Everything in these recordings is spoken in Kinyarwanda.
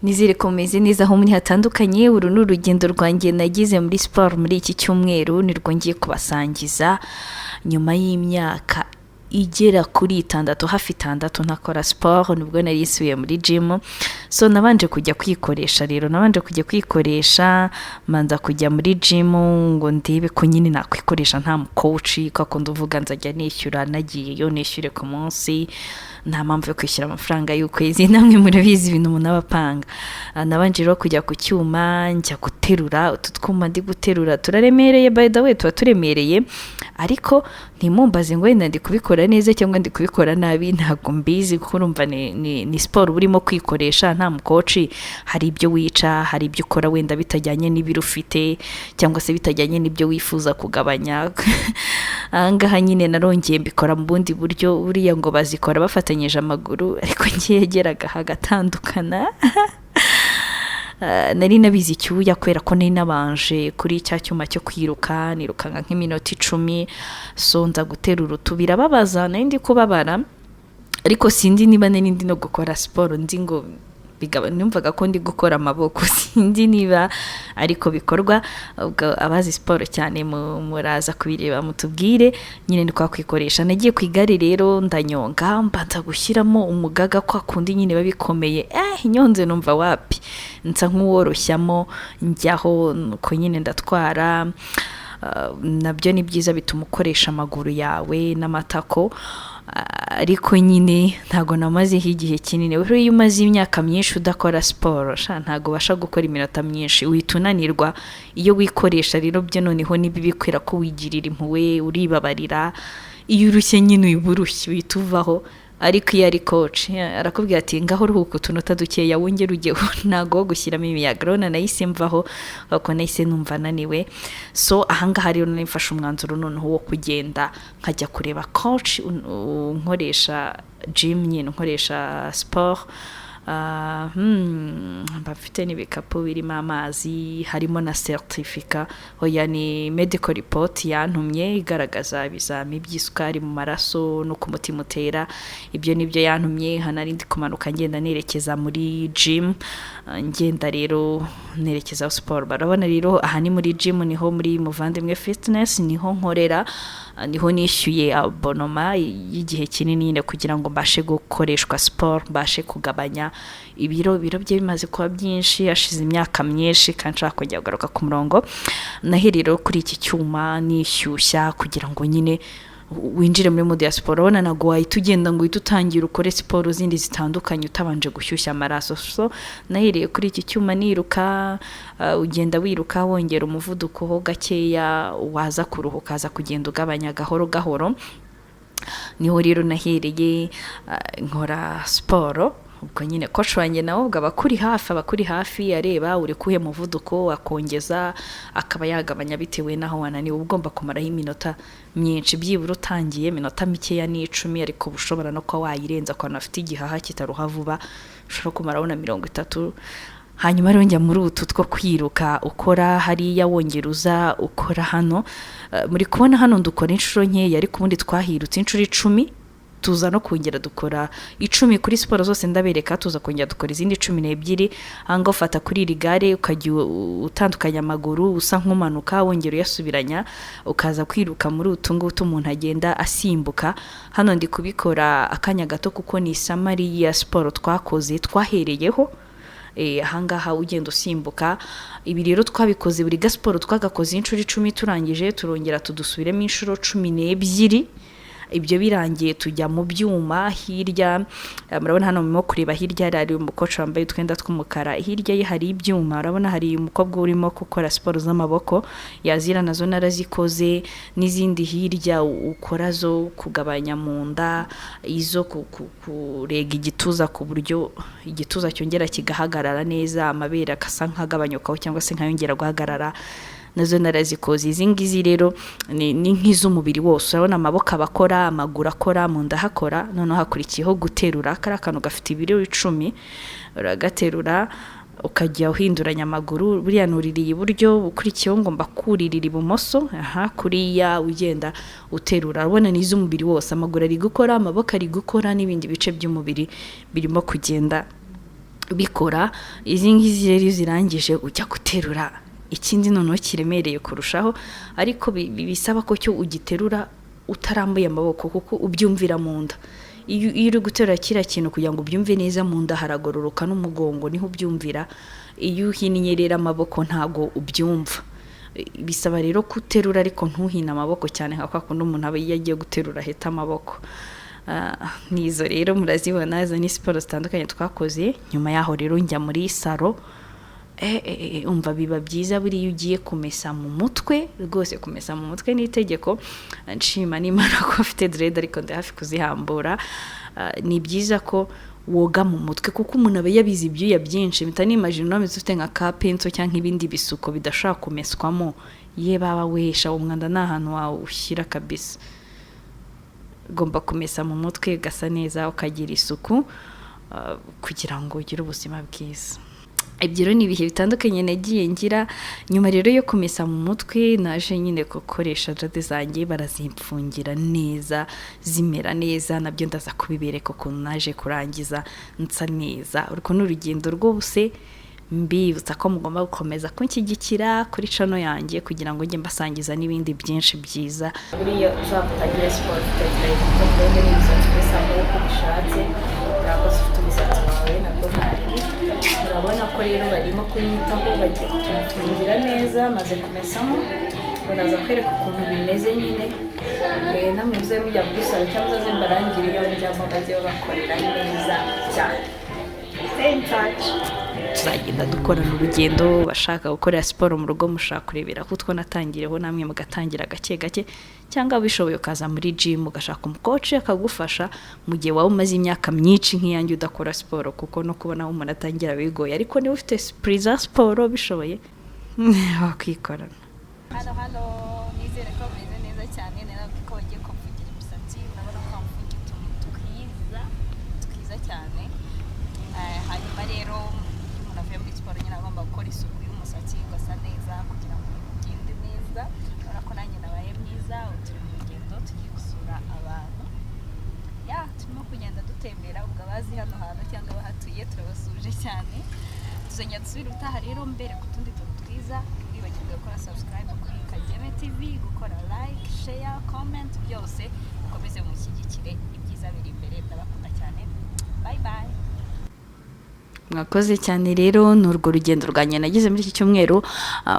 nizere ko meze neza aho muri hatandukanye. Uru ni urugendo rwanjye nagize muri siporo muri iki cyumweru, nirwo ngiye kubasangiza nyuma y'imyaka igera kuri 6 hafi 6 ntakora siporo, nibwo nari yisubiye muri gym. So nabanje kujya kwikoresha manza kujya muri gym ngo ndebe ko nyine nakwikoresha nta coach kako nduvuga nzajya nishyura nagiye yo nishyure ku munsi, nta mpamvu yo kwishyura amafaranga y'ukwezi. Namwe murabizi ibintu umuntu abapanga. Nabanje rero kujya ku cyuma njya guterura utu twuma ndi guterura turaremereye, by the way tuba turemereye, ariko ntimumbaze ngo wenda ndi kubikora neza cyangwa ndi kubikora nabi, ntabwo mbizi kuko urumva ni siporo urimo kwikoresha nta mukoci. Hari ibyo wica, hari ibyo ukora wenda bitajyanye n'ibiro ufite cyangwa se bitajyanye n'ibyo wifuza kugabanya. Ahangaha nyine narongeye mbikora mu bundi buryo, buriya ngo bazikora bafatanyije amaguru, ariko ngiye yageraga hagatandukana. Nari nabizi icyuya kubera ko nari nabanje kuri cya cyuma cyo kwiruka, nirukanga nk'iminota 10, so nza guterura utubira babaza, nari ndi kubabara, ariko sindi niba nari ndi no gukora siporo, nzi ngo numvaga ko ndi gukora amaboko, sindi niba ariko bikorwa. Abazi siporo cyane muraza kubireba mutubwire nyine ndi kwikoresha. Nagiye ku igare rero ndanyonga, mbanza gushyiramo umugaga kwa kundi nyine babikomeye, nyonze numva wapi, nsa nk'uworoshyamo njyaho ko nyine ndatwara. Nabyo ni byiza bituma ukoresha amaguru yawe n'amatako, ariko nyine ntago namazeho igihe kinini. Iyo umaze imyaka myinshi udakora siporo ntago basha gukora iminota myinshi, uhita unanirwa iyo wikoresha. Rero byo noneho nibibikwira ko wigirira impuhwe, uribabarira. Iyo urushye nyine uburushye uhita uvaho, ariko iyo ari coach arakubwira ati ngaho ruhuka utunota dukeya wongere ujyeho, ntago gushyiramo imiyagrona. Nahise mvaho kuko nahise numva naniwe. So ahangaha rero nifashe umwanzuro noneho wo kugenda nkajya kureba coach nkoresha gym, nyine nkoresha sport. Bafite n'ibikapu birimo amazi, harimo na certificate, oya ni medical report yantumye igaragaza ibizami by'isukari mu maraso no ku mutima utera. Ibyo nibyo yantumye. Hanari ndi kumanuka ngenda nerekeza muri gym, ngenda rero nerekeza siporo. Barabona rero aha ni muri gym, niho muri Muvandimwe Fitness, niho nkorera, niho nishyuye abonoma y'igihe kinini nyine kugira ngo mbashe gukoreshwa siporo, mbashe kugabanya ibiro bye bimaze kuba byinshi, hashize imyaka myinshi kandi nshaka kujya kugaruka ku murongo. Naherero kuri iki cyuma nishyushya kugira ngo nyine winjire muri mode ya siporo. Ubona nago wahita ugenda ngo uhite utangira ukore siporo zindi zitandukanye utabanje gushyushya amaraso. So nahereye kuri iki cyuma niruka, ugenda wiruka wongera umuvuduko ho gakeya, waza kuruhuka aza kugenda ugabanya gahoro gahoro. Niho rero nahereye nkora siporo. Ubwo nyine coach wanjye nawe ubwo abakuri hafi areba uri kuhe muvuduko, akongeza akaba yagabanya bitewe naho wananiwe. Ugomba kumaraho iminota myinshi, byibura utangiye minota mikeya ni 10, ariko bushobora no kwa wayirenza kwa nafite igihaha kitaruha vuba, ushobora kumaraho na 30. Hanyuma rero njya muri utu two kwiruka, ukora hariya wongeruza ukora hano. Muri kubona hano ndukora inshuro nkeya, ariko ubundi twahirutse inshuro 10, tuza no kongera dukora 10 kuri siporo zose ndabereka, tuza kongera dukora izindi 12. Anga ufata kuri iri gare ukajya utandukanya amaguru usa nk'umanuka wongera uyasubiranya, ukaza kwiruka muri utungutu umuntu agenda asimbuka. Hano ndi kubikora akanya gato kuko ni summary ya siporo twakoze twahereyeho. Ahangaha ugenda usimbuka. Ibi rero twabikoze buri gasiporo twagakoze inshuro 10, turangije turongera tudusubiremo inshuro 12. Ibyo birangiye tujya mu byuma hirya. Murabona hano murimo kureba hirya hari umukoci wambaye utwenda tw'umukara, hirya ye hari ibyuma. Urabona hari umukobwa urimo gukora siporo z'amaboko, yazira nazo narazikoze, n'izindi hirya ukora zo kugabanya mu nda, izo kurega igituza ku buryo igituza cyongera kigahagarara neza, amabere akasa nk'agabanyukaho cyangwa se nkayongera guhagarara, nazo narazikoze. Izi ngizi rero ni nk'iz'umubiri wose. Urabona amaboko abakora, amaguru akora, mu nda hakora. Noneho hakurikiyeho guterura, kari akantu gafite ibiro 10, uragaterura ukajya uhinduranya amaguru. Buriya nuririye iburyo, ukurikiyeho ngomba kuririra ibumoso, kuriya ugenda uterura. Urabona ni iz'umubiri wose, amaguru ari gukora, amaboko ari gukora, n'ibindi bice by'umubiri birimo kugenda bikora. Izi ngizi rero zirangije ujya guterura ikindi noneho kiremereye kurushaho, ariko bisaba ko cyo ugiterura utarambuye amaboko kuko ubyumvira mu nda. Iyo uri guterura kiriya kintu kugira ngo ubyumve neza mu nda haragororoka n'umugongo niho ubyumvira, iyo uhinnye rero amaboko ntago ubyumva. Bisaba rero kuterura ariko ntuhine amaboko cyane nka kwa kundi umuntu aba yagiye guterura heta amaboko. Nizo rero murazibona, izo ni siporo zitandukanye twakoze. Nyuma yaho rero njya muri salo. Umva biba byiza buriya ugiye kumesa mu mutwe, rwose kumesa mu mutwe ni itegeko. Nshima n'Imana ko afite dread ariko ndi hafi kuzihambura. Ni byiza ko woga mu mutwe kuko umuntu aba yabize ibyuya byinshi. Mpita nimagine no ufite nka ka penso cyangwa ibindi bisuko bidashaka kumeswamo, ye baba wesha umwanda nta hantu wawushyira kabisa. Ugomba kumesa mu mutwe gasa neza ukagira isuku kugira ngo ugire ubuzima bwiza. Ibyo ni ibihe bitandukanye nagiye ngira. Nyuma rero yo kumesa mu mutwe naje nyine gukoresha jade zanjye, barazimfungira neza zimera neza, nabyo ndaza kubibereka ukuntu naje kurangiza nsa neza. Urwo ni urugendo rwose mbibutsa ko mugomba gukomeza kunshyigikira kuri channel yanjye kugira ngo njye mbasangiza n'ibindi byinshi byiza. Buriya uzakutagira siporo utagira igikombe n'imisatsi gusa uko bishatse, ntabwo ufite umusatsi wawe nabwo ntari. Urabona ko rero barimo kuyitaho, bagiye kutufungira neza maze kumesamo. Banaza kwereka ukuntu bimeze nyine. Namwe muze mujya muri salo cyangwa se mbarangire iyo njyamo bajye bakorera neza cyane. Stay in touch. Tuzagenda dukorana urugendo. Bashaka gukorera siporo mu rugo mushaka kurebera ko utwo natangireho namwe mugatangira gake gake, cyangwa bishoboye ukaza muri gym ugashaka umukoci akagufasha mu gihe waba umaze imyaka myinshi nk'iyanjye udakora siporo, kuko no kubona aho umuntu atangira bigoye. Ariko niba ufite esprit za siporo bishoboye wakwikorana. Hano nizere ko bimeze neza cyane. Nari ko bagiye kumvugira imisatsi, urabona ko mvugira utuntu twiza cyane. Hanyuma rero umuntu avuye muri siporo nyine agomba gukora isuku y'umusatsi ugasa neza kugira ngo ugende neza. Urabona ko nanjye nabaye mwiza. Turi mu rugendo tugiye gusura abantu, turimo kugenda dutembera. Ubwo abazi hano hantu cyangwa abahatuye turabasuje cyane. Tuzongera dusubire utaha rero mbere ku tundi tuntu twiza. Wibagirwe gukora subscribe kuri Kageme TV, gukora like, share, comment, byose mukomeze mushyigikire. Ibyiza biri imbere. Ndabakunda cyane. Bye bye. Mwakoze cyane rero n'urwo rugendo rwanjye nagize muri iki cyumweru.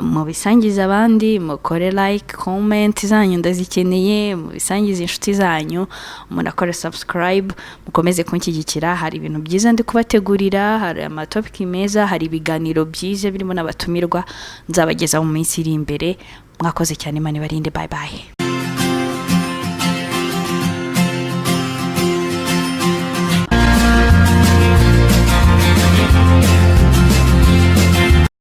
Mu bisangiza abandi, mukore like, comment zanyu ndazikeneye, mu bisangiza inshuti zanyu, umuntu akora subscribe, mukomeze kunshyigikira. Hari ibintu byiza ndi kubategurira, hari amatopic meza, hari ibiganiro byiza birimo n'abatumirwa nzabageza mu minsi iri imbere. Mwakoze cyane, Imana ibarinde. Bye bye.